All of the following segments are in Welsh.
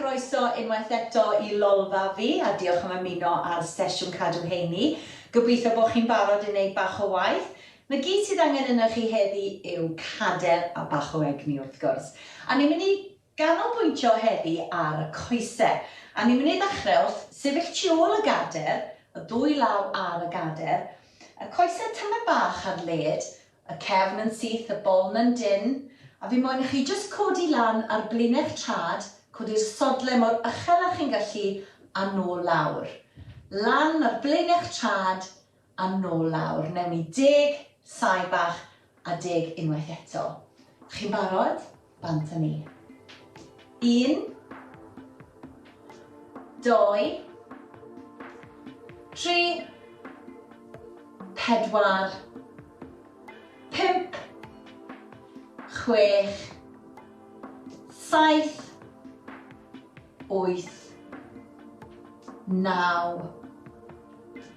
croeso unwaith eto I lolfa fi, a diolch am ymuno ar sesiwn cadw heini. Gobeithio bod chi'n barod I wneud bach o waith. Na gyd sydd angen yna chi heddi yw cader a bach o egni wrth gwrs. A ni'n mynd I ganolbwyntio heddi ar y coesau. A ni'n mynd I ddechrau wrth sefyll tu ôl y gader, y ddwy law ar y gader, y coesau tymed bach ar led, y cefn yn syth, y boln yn dyn, a fi moyn I chi jyst codi lan ar blinech trad, codi'r sodle mor uchel a chi'n gallu a nôl lawr. Lan ar blinech trad a nôl lawr. Newn ni 10 sai bach a 10 unwaith eto. Chi'n barod? Bant â ni. 1, 2, 3, 4, 5, 6, 7, 8, 9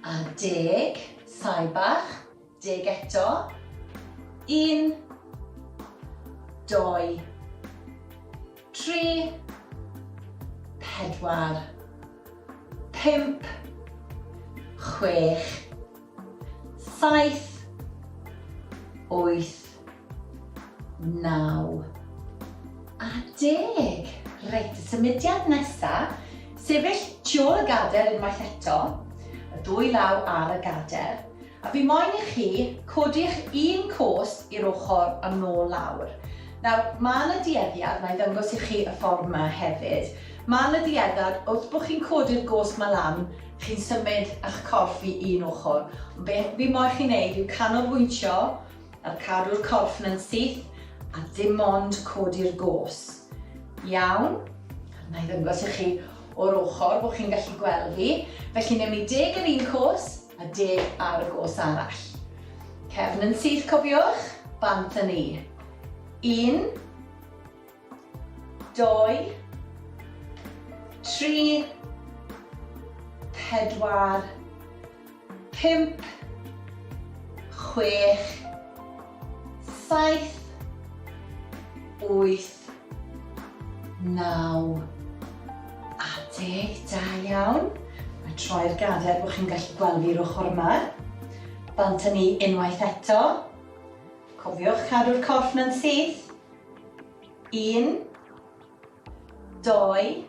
a 10. Sai bach. 10 eto. 1, 2, 3, 4, 5, 6, 7, 8, 9 a 10. Reit, y symudiad nesaf, sefyll tu ôl y gader unwaith eto, y ddwy law ar y gader, a fi moyn I chi codi'ch un cost i'r ochr a nôl lawr. Nawr, mae yna dueddiad, na I ddangos I chi y ffordd yma hefyd. Mae yna dueddiad, wrth bod chi'n codi'r gost yma lan, chi'n symud eich corff I un ochr. Ond be fi moyn chi'n neud yw canolbwyntio ar cadw'r corff yn syth a dim ond codi'r gost. Iawn? Na I ddangos I chi o'r ochr bod chi'n gallu gweld fi. Felly newn ni 10 yn un cos a 10 ar y gos arall. Cefn yn syth cofiwch, bant â ni. 1, 2, 3, 4, 5, 6, 7, 8, 9 a 10. Da iawn. A troi'r gader bod chi'n gallu gweld fi'r ochr yma. Bant â ni unwaith eto. Cofiwch cadw'r corff yn syth. 1, 2,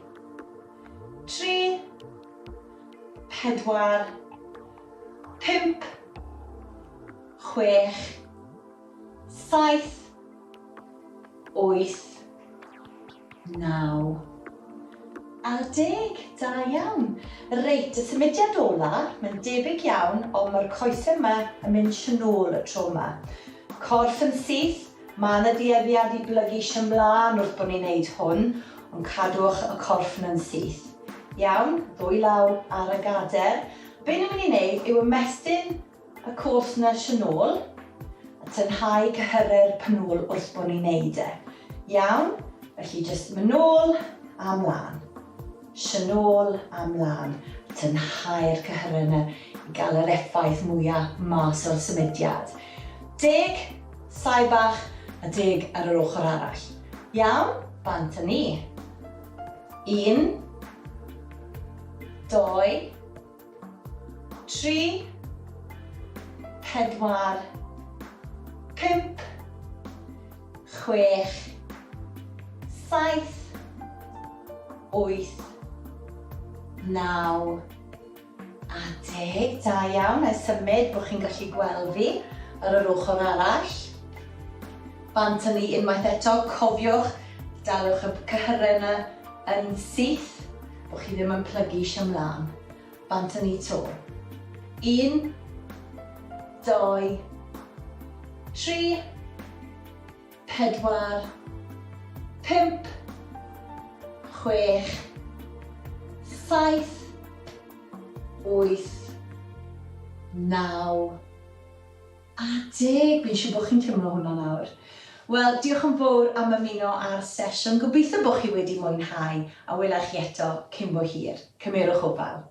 3, 4, 5, 6, 7, 8, 9 a 10. Da iawn. Reit, y symudiad ola, mae'n debyg iawn, ond mae'r coesau yma yn mynd sy'n ôl y tro yma. Corff yn syth, mae yna dueddiad I blygu sy'n mlaen wrth bod ni'n neud hwn, ond cadwch y corff yn syth. Iawn, ddwy law ar y gader. Be ni'n mynd I wneud yw ymestyn y corff yna sy'n ôl, a tynhau cyhyru'r pnwl wrth bod ni'n neud e. Iawn, felly jyst mynd nôl a mlaen. Sy'n ôl a mlaen, tynhau'r cyhyru yna I gael yr effaith mwyaf mas o'r symudiad. 10 sai bach a 10 ar yr ochr arall. Iawn, bant â ni. 1, 2, 3, 4, 5, 6, 7, 8, 9 a 10. Da iawn, a symud bod chi'n gallu gweld fi ar yr ochr arall. Bant â ni unwaith eto, cofiwch, dalwch y cyhyru yna yn syth, bod chi ddim yn plygu sy'n mlaen. Bant â ni to. 1, 2, 3, 4, 5, 6, 7, 8, 9 a 10. Fi'n siŵr bod chi'n teimlo hwnna nawr. Wel, diolch yn fawr am ymuno ar sesiwn. Gobeithio bod chi wedi mwynhau a welai chi eto cyn bo hir. Cymerwch o fawr.